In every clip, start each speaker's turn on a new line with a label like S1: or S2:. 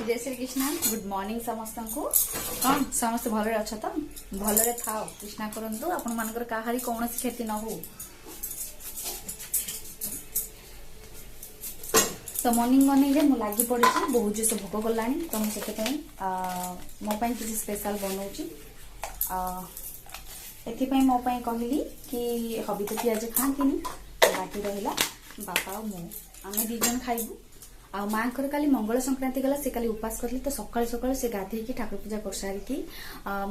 S1: जय Shri Krishna good morning समस्त को कौन समस्त भल अच्छा तो भल थाओ कृष्णा करंतु आपण मानकर काहारी कौन क्षति न हो। तो मॉर्निंग मॉर्निंग रे मु लागी पड़ी बहुत जोश भोक गलानी तो मुझे मो किसी स्पेशल बनाऊँगी एपाई मो कहली कि हबी तो पिज खाती बाकी रहा बापा और मु आम दीजन खाइबू आ माँ काली मंगल संक्रांति गला से काली उपास करली तो सकाल सकाल से गाधे ठाकुर पूजा कर सारी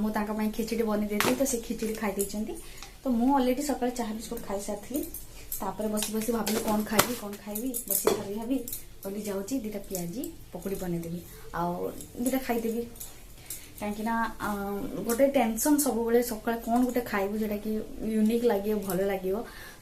S1: मुझे खिचड़ी बनी देती तो से खिचड़ी खाई देती तो मुझे अलरेडी सकाल चाह बिस्कुट खाई सारी तापर बसी बसी भाविली कौन खाइबी बसी भाभी भाभी कहली जाऊँगी दुटा पियाजी पकड़ी बनईदेवी आटा खाईदेवी कहीं गोटे टेंशन सब बेले सकाल कौन गोटे खाइबू जोटा कि यूनिक लगे भल लगे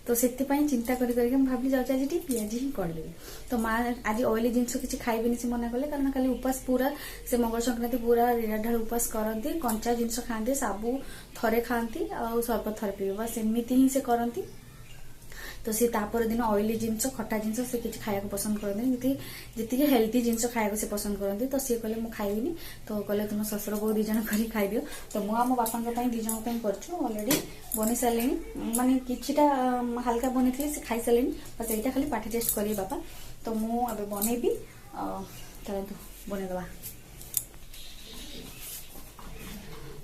S1: तो से चिंता करके भाभी जाऊँ आज पियाजी ही करदेवी तो माँ आज ऑयली जिनस किसी खाइबेनि से मना कले कारण खाली उपास पूरा से मंगल संक्रांति पूरा निराढाल उपास करती कंचा जिनस खाते साबु थरे खाती और सर्प थरे पीवे बस एमती ही से करती तो सी तापर दिन ऑयली जिनस खटा जिनस से किसी खाया पसंद करते जी हेल्थी जिनस खाया से पसंद करते तो सी कहले मुझे खाइबिनी तो कहले तुम ससुर बो दीज कर खाइदियो तो मुझे मो बापा दीज अलरेडी बनी सारे माने किछिटा हल्का बनी से खाई सारे बस यहाँ खाली पाठी टेस्ट करिए बापा तो मुझे बनईबी चलतु बनईदबा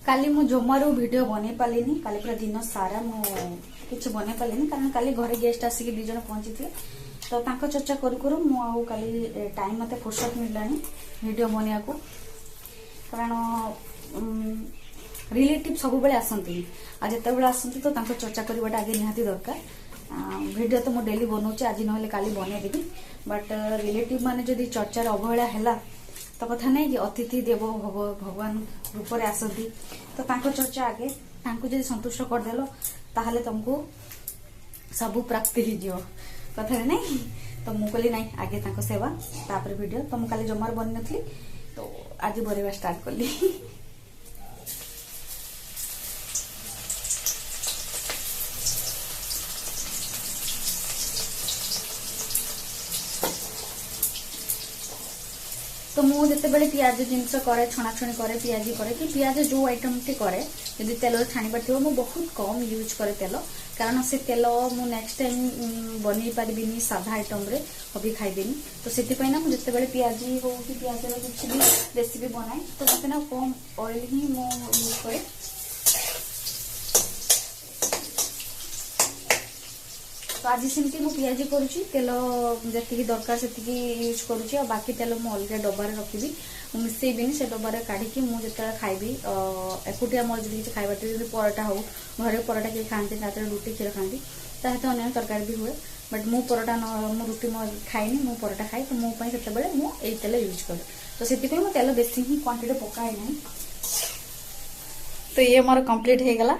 S1: काली मु जमारू वीडियो बन पारिनी काली पूरा दिन सारा मु किसी बन पारिनी कारण काली घरे गेस्ट आसिक दीज पहुंची थे तो चर्चा करू मुझे टाइम मत फुर्सत मिलला वीडियो बनिया को कारण रिलेटिव सब बेले आसती आज जिते आसती तो चर्चा करवाटा आगे निहाती दरकार वीडियो तो मुझे डेली बनाऊँ आज ना काली बनईदेवी बट रिलेटिव माने जदि चर्चार अवहेला है तो कथा नहीं कि अतिथि देव भगवान रूप में आसती तो चर्चा आगे जब संतुष्ट करदेल ताहले तुमको सबू प्राप्ति हो कथा नहीं तो मुझे कहली नहीं आगे सेवा तापर वीडियो तो मुझे काली जमार बन नी तो आज बनवा स्टार्ट कली तो मुझे जिते पियाज जिनस करे छणाछणी करे पियाजी करे कि पियाज जो आइटम टी करे यदि तेल छाणीबार थी मुझे बहुत कम यूज करे तेल कारण से तेल मु नेक्स्ट टाइम बन पारिनी साधा आइटम रे हबी खाइदेनी तो से ना मुझे जिते पियाजी हो कि पियाज किसी भी रेसिपी बनाए तो मत ना कम ऑयल ही मु यूज करे तो आज सेमती मु पियाजी करुँची तेल जी दरकार से यूज करुँची बाकी तेल मुझे अलग डबार रखी मिसेबी से डबार काढ़ी मुझे खाइबी एकुटिया मोर जो किसी खाइबा पराठा हो घरे पराठा किए खाती रुटी क्षीर खाती तो अन्य तरकारी भी हुए बट मु पराठा मु रुटी मो खाइनी मु पराठा खाए तो मोपाई से मुझे तेल यूज करे तो से तेल बेसी ही क्वांटिटी पकाए ना तो ये मोर कंप्लीट हो गला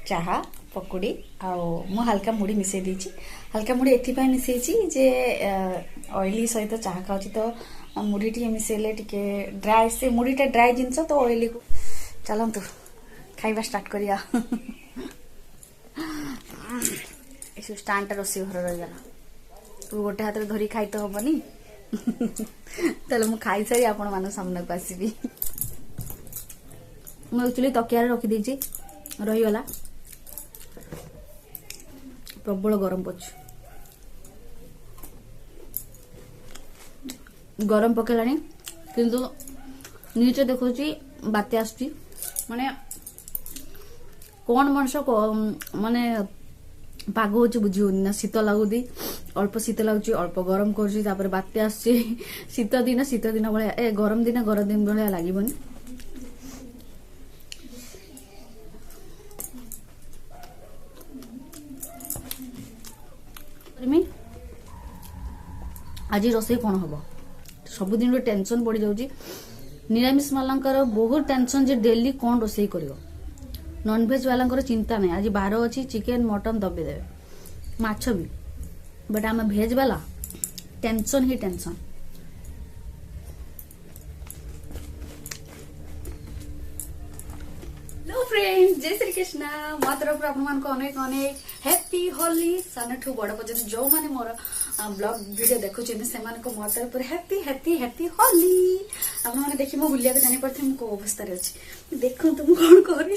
S1: चाहा पकुड़ी मु हल्का मुड़ी मिसई देछि हल्का मुड़ी एथिपाई मिसई जे ऑयली सहित चाह खाऊँ तो मुड़ी टी मिसेले टिके ड्राई से मुड़ीटा ड्राई जिनस तो ऑयली को चलतु खाइबा स्टार्ट करिया स्टांड रोषे घर रहीगला तू गोटे हाथ में धरी खाई तो हेनी तेल मु खाई सारी आपण मान सामने को आसबि मु एक्चुअली तकिया रखी रहीगला प्रबल गरम पच गरम पकेला किंतु नीचे देखो बात्या आसुची माने कौन मनुष्य माने पाग हो बुझी ना शीत लगुदी अल्प शीत लगुच अल्प गरम कर बात्या आसुची शीत दिन भाया गरम दिन भाया लगभग आज रोषे कौन हम सबुदिन टेंशन बढ़ी जाऊँगी निरामिष वाला बहुत टेंशन जे डेली कौन रोषे कर नॉनवेज वाला चिंता नहीं आज बार अच्छी चिकेन मटन दबे देवे माछ भी बट आम भेज वाला टेंशन ही टेंशन फ्रेंड्स जय श्री कृष्ण मो तरफ अनेक अनेक हैप्पी होली सानठू बड़ पर्यटन जो मैंने मोर ब्लॉग वीडियो देखुं से मो तरफ हैप्पी हैप्पी हैप्पी होली आप मैंने देखिए मो बुलिया जानी पड़े कौ अवस्था अच्छी देखु तो कौन कर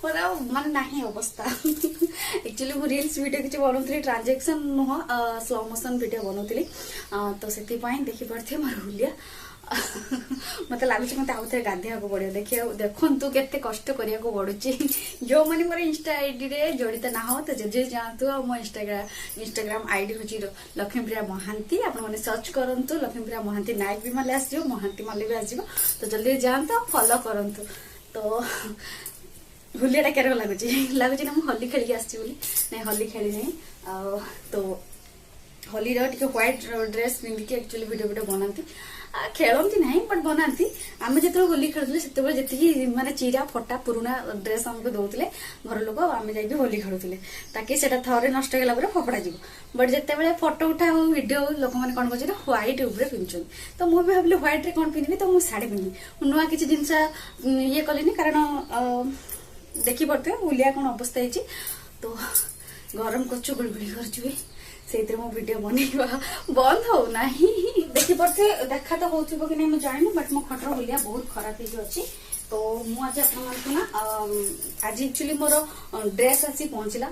S1: मोर मान ना अवस्था एक्चुअली मु रील्स वीडियो किसी बनाऊली ट्रांजेक्शन नुह स्लो मोशन वीडियो बनाऊली तो से देखी पारे मोर हुलिया मत लगुच मत आउ थे गाधिया पड़ो देखिए देखु केते कष्ट करिया को पड़ुची जो मैंने मोर इंस्टा आईडी रे जड़ित ना हो तो जे जातु मो इंस्टाग्राम आईडी हूँ लक्ष्मीप्रिया महांती आप सर्च करूँ लक्ष्मीप्रिया महांती नायक भी माले आस महांती माले भी आसो तो जल्दी जातु फॉलो करूँ तो होलिया क्या लगुच लगुच ना मुझे होली खेल आसी ना होली खेली नहीं तो होली टे व्हाइट ड्रेस पिंधिकी एक्चुअली वीडियो वीडियो बनाती खेलती ना बट बनाती आम जो होली खेलुले से जी माने चिरा फटा पुराना ड्रेस आमको दौले घर लोक आम जा होली खेलुले ताकि से थरे नष्ट होगा फपड़ा जी बट जिते फोटो उठा हो वीडियो लोक मैंने कौन कर व्हाइट उपरे पिंधुन तो मुझे भाविली व्हाइट रे कौन पिंधि तो मुझे शाढ़ी पिंधि नुआ किसी जिनस ये कलिनी कारण देखी पड़ते बुलिया कौन अवस्था है तो गरम करछु गुड़गुड़ी कर से मो वीडियो बनवा बंद हो ना देखी पड़ते देखा तो हो कि नहीं मुझे जानी बट मो खटर बुलिया बहुत खराब हो तो मुझे आज आज एक्चुअली मोर ड्रेस आसी पहुंचला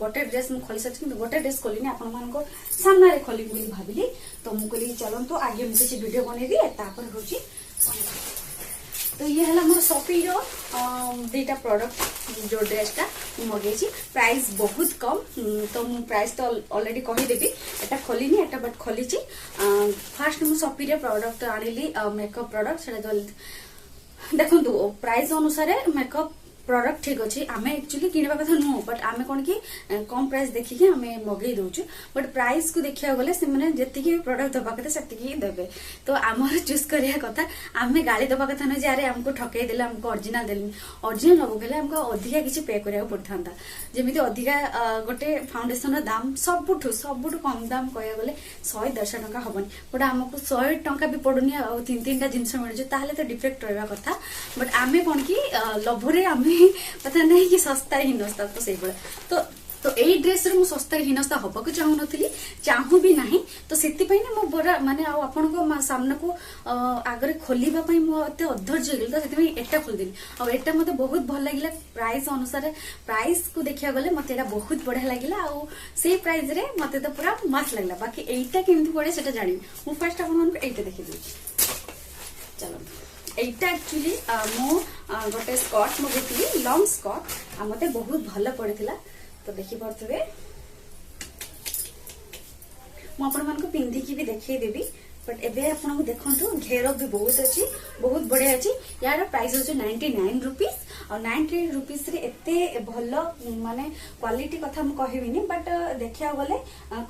S1: गोटे ड्रेस मुझे खोली सारी गोटे ड्रेस खोलिनी आपण सामने खोली बोली भाविली तो मुझे चलतु आगे मुझे किसी वीडियो बनई दिए तापर हूँ तो ये है मोर शॉपी रो दीटा प्रोडक्ट जो ड्रेस टा मगे प्राइस बहुत कम तो मु प्राइस तो ऑलरेडी कहीदेवी एटा खोलिनी एटा बट खोली फास्ट मु शॉपी रे प्रोडक्ट आनिली मेकअप प्रोडक्ट से देखो प्राइस अनुसार मेकअप प्रोडक्ट ठीक अच्छे आम एक्चुअली किणवा कथा नुह बट आम कौन कि कम प्राइस देखिए आम मगई दौचु बट प्राइस को देखा गले से जी प्रोडक्ट दबा कथा से देवे तो आमर चूज करिया कथा आम गाड़ी दबा कथा ना जे आमको ठकई देले आमको ओरिजिनल देली ओरिजिनल नबो गले आमको अधिका किसी पे करिया पड़ता जमी अधिका गोटे फाउंडेशन दाम सबुठू कम दाम कह गले 100-150 टंका हेनी बट आमको 100 टंका भी पड़ुनी आ 3-3टा जिनस मिलूँ ताहले तो डिफेक्ट रहा कथा बट आम कौन कि लोभरे आम पता नहीं कि सस्ता हीनस्ता तो से तो यही ड्रेस रे मु सस्ता हीनस्ता हवा को चाहू नथली चाहू भी नहीं तो सेति पई ना मो बड़ा माने आ आपन को सामने को आगरे खोलिबा पई मो एते अधैर्य गेल तो सेति पई एटा खोल देली आ एटा मते बहुत भल लागिला प्राइस अनुसार प्राइस को देखिया गले मते एटा बहुत बढ़िया लागिला आ से प्राइस रे मते तो पूरा मस्त लागला बाकी एटा केमति पड़े सेटा जानि मु फर्स्ट आपन को एटा देखि दी चलो एटा एक्चुअली मो गोटे स्कर्ट मगेली लॉन्ग स्कर्ट मते बहुत भल पड़ता तो देखी पारे मुझे पिंधिकी भी देखदेवी बट एबे आपको देखो घेर भी बहुत अच्छी बहुत बढ़िया अच्छी यार प्राइस हूँ 99 रुपीज और 99 रुपीज रे एते भल माने क्वालिटी कथा मु कहबिनी बट देखिया गले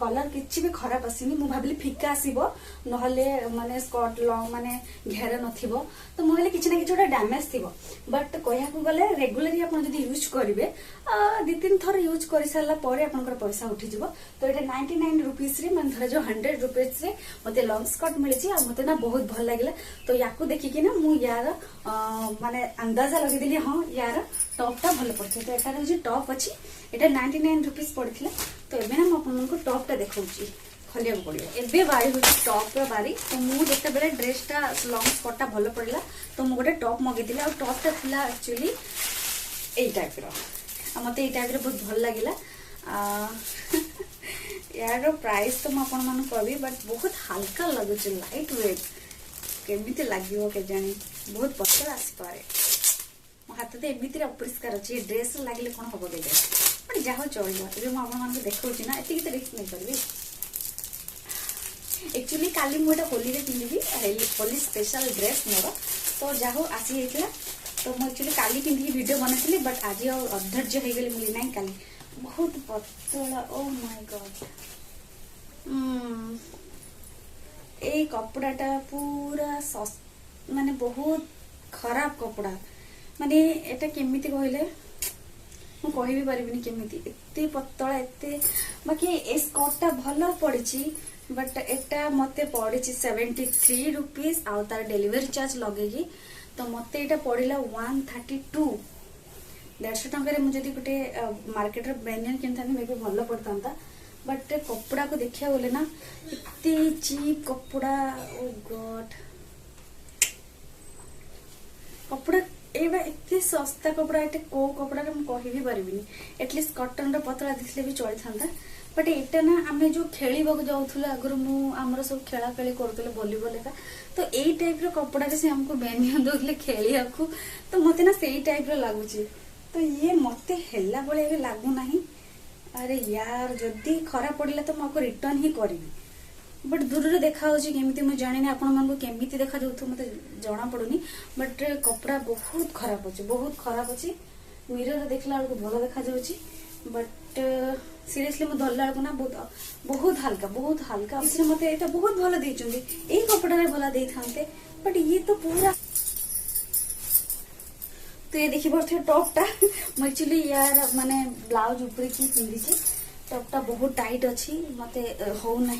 S1: कलर किछि भी खराब आसीनी मु भाबली फिका आसीबो नहले माने स्कर्ट लॉन्ग माने घेर नथिबो तो मु हले किछि ना किछि डैमेज थिबो बट कहया को गले रेगुलरली आपण जदी यूज करिवे 2-3 थर यूज कर सारा पर आपनकर पैसा उठी जिवो तो एटा 99 रुपीज रे माने धर जो 100 रुपीज रे मते लॉन्ग स्कर्ट मिली मते ना बहुत भल लगे तो या देखिकी ना मु यार माने अंदाजा लगेदेली हाँ यार टॉपटा भल पड़ता तो एटार हूँ टॉप अच्छी एटा 99 रुपीज पड़ता तो एबे ना आपको टॉपटा देखा खोलिया पड़ो एबे बारी हूँ टॉप बारी तो मुझे बेले ड्रेसटा लॉन्ग स्कर्टा भल पड़ा तो मुझे गोटे टॉप मगेदी और टॉपटा था एक्चुअली यही टाइप मत ये टाइप बहुत भल लगे यार प्राइस तो मुझे कहबी बट बहुत हल्का लगुच लाइट वेट केमिति लगे के जानी बहुत पसंद आसपे मो हाथ तो एमती अपरिष्कार अच्छे ड्रेस लगे कौन हम देखे बट जहाँ चलो मुझे देखा ना ये रिस्क नहीं करी एक्चुअली काली मुझे होली रे पिंधि होली स्पेशल ड्रेस मोर तो जहाँ आसी जाता तो मुझे एक्चुअली काली पिंधि वीडियो बनाई बट आज अधैर्य हो गली मुझे ना काली बहुत पतला ओ माय गॉड ए कपड़ाटा पूरा माने बहुत खराब कपड़ा माने एटा केमिति कहले मु कहि भी परिबिनी केमिति एते पतला एते बाकी ए स्कर्टटा भलो पड़िछि बट एटा मते पड़िछि 73 रुपीस आ तार डिलीवरी चार्ज लगेगी तो मते एटा पड़िला 132 150 टंका मुझे गोटे मार्केट बेनियन किनी मे भी भल पड़ता बट कपड़ा को देखा बोले ना इतनी चीप कपड़ा ओ गॉड कपड़ा एते सस्ता कपड़ा एटे को कपड़ा मुझे कही पारिनी एटलिस्ट कटन पतला दिखले भी चली था बट एटा ना आम जो खेल जाऊँ आगुरी मुझे सब खेला खेली करूँ भलीबल का तो यही टाइप कपड़ा से हमको बेनियन दौले खेलिया तो मत ना से टाइप लगुच तो ये मत है भाई लगुना अरे यार जदि खराब पड़े तो मुझे रिटर्न ही करी बट दूर देखा केमी मुझे जानी आपण केमी देखा जाऊ मत जना पड़ूनी बट कपड़ा बहुत खराब अच्छे मिरर देखला बेलू भल देखा बट सीरियसली मुझे धरला बेलू ना बहुत हल्का इसलिए मत ये बहुत भल देते यही कपड़ा भला दे था बट ये तो पूरा तो ये देखी पारे टॉपटा मुझे एक्चुअली यार माने ब्लाउज ऊपर की पिंधि टॉपटा बहुत टाइट अच्छी मत होना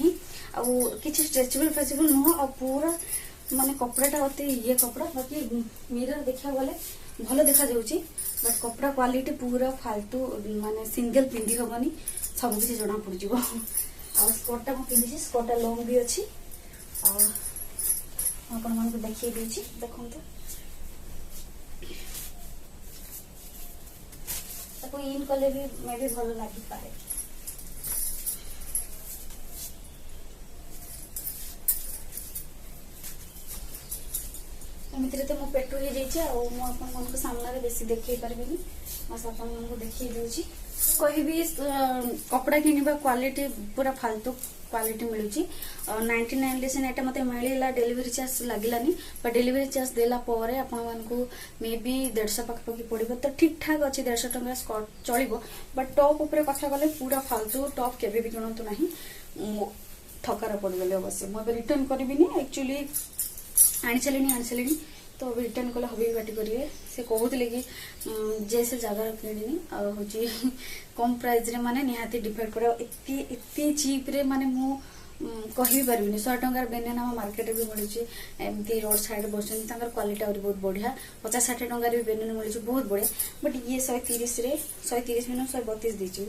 S1: किसी स्ट्रेचेबल फ्रेचेबल नुह और पूरा माने कपड़ाटा अति ये कपड़ा बाकी मिरर देखा गले भल देखा जाऊँगी बट कपड़ा क्वालिटी पूरा फालतू माने सिंगल पिंधि हेनी सब किसी जना पड़ज आ स्कर्टा मुझे पिंधि स्कर्टा लंग भी अच्छी आपण मान देखिए देखो इन कले भी मे भी भल लगी पारे एमती तो मो पेट हो जाइए सामने बेसी देखे पार्बनी बस आपको देखिए दूसरी कहि कपड़ा किनिबा क्वालिटी पूरा फालतू क्वालिटी मिलूची 99 लेसन एटा मते मिलला डिलीवरी चार्ज लागिलानी पर डिलीवरी चार्ज देला परे आपण मानकू मे बी 150 पाखपकी पड़िबो तो ठीक ठाक अच्छी 150 टंका स्कर्ट चलिबो बट टॉप ऊपर कथा गले पूरा फालतू टॉप केबे भी किणंतु नाही ठकार पड़गले अवश्य मो रिटर्न करबिनी एक्चुअली आनी चलेनी तो रिटर्न कले हबी बाटी करेंगे से कहते कि जे से जगार किणी हूँ कम प्राइस रे माने निहाती डिपेंड करे एते चीप रे माने मु कहि पारबिनी 100 टंकार बेनियन हम मार्केट भी मिलूची एमती रोड साइड बसन क्वालिटी और बहुत बढ़िया 50-60 टंकार भी बेनियन मिलूची बहुत बढ़िया बट ये 130 रे 130 में 132 देची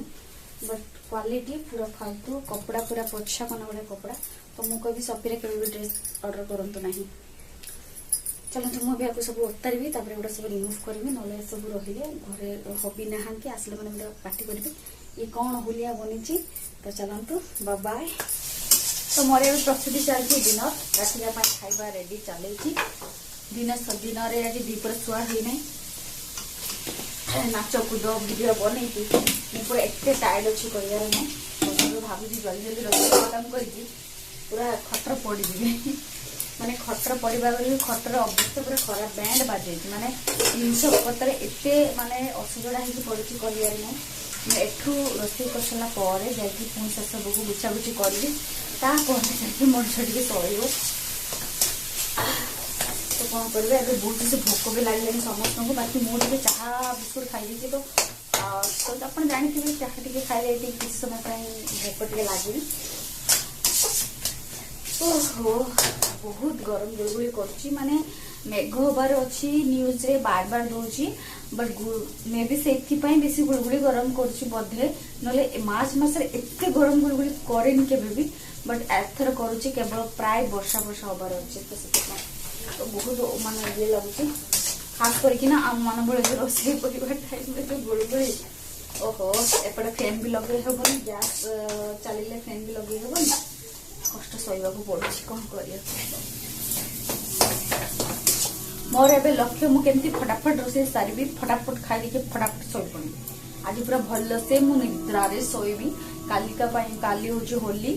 S1: बट क्वालिटी पूरा फालतू कपड़ा पूरा पछा कना वाला कपड़ा तो मु कभी शॉपी रे केबे भी ड्रेस ऑर्डर करंतु नहीं चलते मुझे आपको सब उतारी गोटे सब रिमूव करी ना सब रही घरे हबी नहांती आसले मैंने पार्टी करेंगे ये कौन होलिया बनी तो चलतु बाय तो मोर ये प्रस्तुति चलती डिनर रातिका खाଇବା रेडी चलती दिन आज दीपर छुआ है नाच कूद भिडियो बनई पूरा एत टायर्ड अच्छी कह भावी जल्दी जल्दी रोषेई काम कर पूरा खटर पड़ी माने खटर पड़ा खटर अवस्था पूरा खराब बैंड बाजे माने जिनस पत्र एते माने असुविधा हो पड़ी कर एठू रोषेई कर सारा पर जाकि पुणी से सबको बुछाबुछी करी जाकि मनुष्य टे सर तो कौन करेंगे अभी बहुत से भोक भी लगे समस्त को बाकी मुझे चाह बिस्कुट खाई तो आप जानते चाह टे खाई किसी समय भोक टे लगे ओहो बहुत गरम गुलगुली करुच्ची माने मेघ हबार अच्छी न्यूज रे बार बार दूसरी बट मे भी से बेसी गुलगुली गरम करुच्ची बोधे ना मार्च मसरे एत गरम गुलगुली करेनि केबे भी बट एथर करुच्ची केवल प्राय वर्षा वर्षा हबार अच्छे तो बहुत माने ये लगुच खास करके आम मान भाई रोषेई कर टाइम जो गुलगुली ओहो एपटे फैन भी लगे हेबनी गैस चलिए फैन भी लगे हेबनी कष्ट सहवा पड़े कौन कर मोर ए लक्ष्य मुझे फटाफट रोषेई सारी फटाफट खाई फटाफट शोपड़ी आज पूरा भल से मुद्रारे शोबी कालिका काली हूँ होली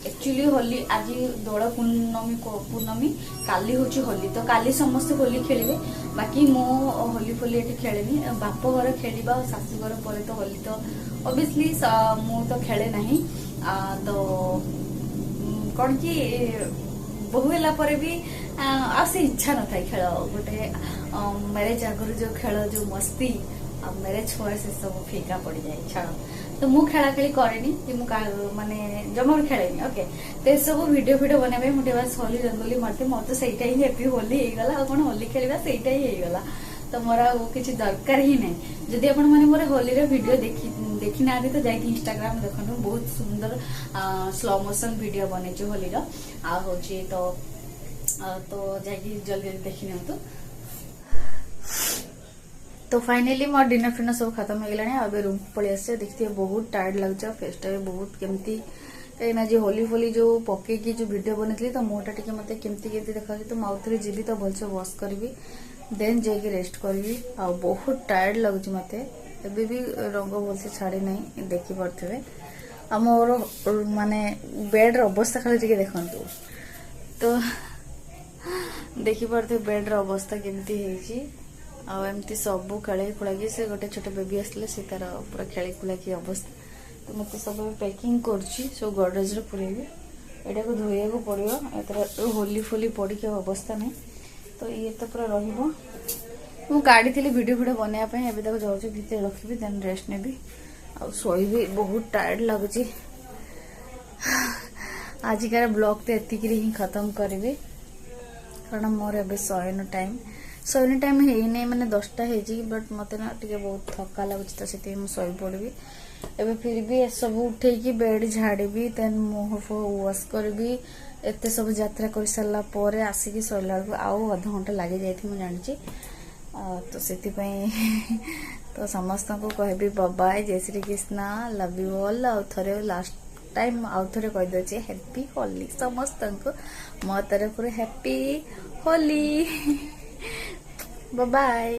S1: एक्चुअली होली आज दोल पूर्णमी काली हूँ होली तो काली समस्त होली खेलिए बाकी मो होली फोली ये खेलेनी बाप घर खेलवा शाशुघर पर तो होली तो ओबियसली मु तो खेले नहीं तो कौन कि बहु है भी से इच्छा न था खेल गोटे मैरेज आगुरी जो खेल जो मस्ती मैरेज हुआ से सब फीका पड़ जाए छाड़ तो मु खेला खेली करेनी माने जमा भी खेलेनी ओके तो सब वीडियो वीडियो बनवाई मुझे बस होली रंगोली मारते मत तो सहीटा ही हैप्पी होली होगा कौन होली खेलवा सहीटा ही होगा तो मोर किसी दरकार ही नहीं। जदि आपण माने मोर होली रे वीडियो देखी ना तो जाके इंस्टाग्राम देखनु, बहुत सुंदर स्लो मोशन वीडियो बने होली रो आ होची तो जाके जल्दी देखी नियंतु। तो फाइनली मोर डिनर फिनर सब खत्म हो गलानी। अब रूम पळि आसे, देखते बहुत टायर्ड लगछ, फेसटा भी बहुत केमती कहीं जी होली फोली जो पकेकी जो वीडियो बनी तो मुहटा टी मत केमती देखा, तो मुझे जीवी तो भलसे वॉश करी देन जाके रेस्ट करी। आ बहुत टायर्ड लगुच मत, एबे भी रंग भलसे छाड़ी नहीं देखी पारे। आ मोर माने बेड अवस्था खाली देखु, तो देखी पारे बेड अवस्था केमती है। आमती सब खेल खुला से गोटे छोटे बेबी आसले से तार पूरा खेल खुला अवस्था, तो मत सब पैकिंग करछि सब गडरेज रे पुरेबी। एटा को धोइया को पड़ियो, एतर होली फोली पड़ी के अवस्था नहीं, तो ये तो पूरा रहिबो। मु गाड़ी थी वीडियो वीडियो बनाया पे, एबे तक जाउछि भीतर रखिबी, देन रेस्ट नेबी आ सोइबी। बहुत टायर्ड लगुछि। आजिकार ब्लॉग तो एतिक ही खत्म करी, कारण मोर एबे शयन टाइम है नहीं, मैंने 10टा है, बट मत ना टे बहुत थका लगुच, तो से शोई पड़ी। एबे फिर भी ए सब उठे बेड झाड़ी, देन मुह वॉश करी, एत सब यात्रा कर सारा पर आसिक शोला बेलू आउ अध घंटा लगी जाती मुझे जानी। तो से तो समस्त को कहबी बाय, जय Shri Krishna, love you all. आउ थे लास्ट टाइम आउ थे कहीदे हैप्पी होली समस्त को, मो तरफ हैप्पी होली। Bye bye.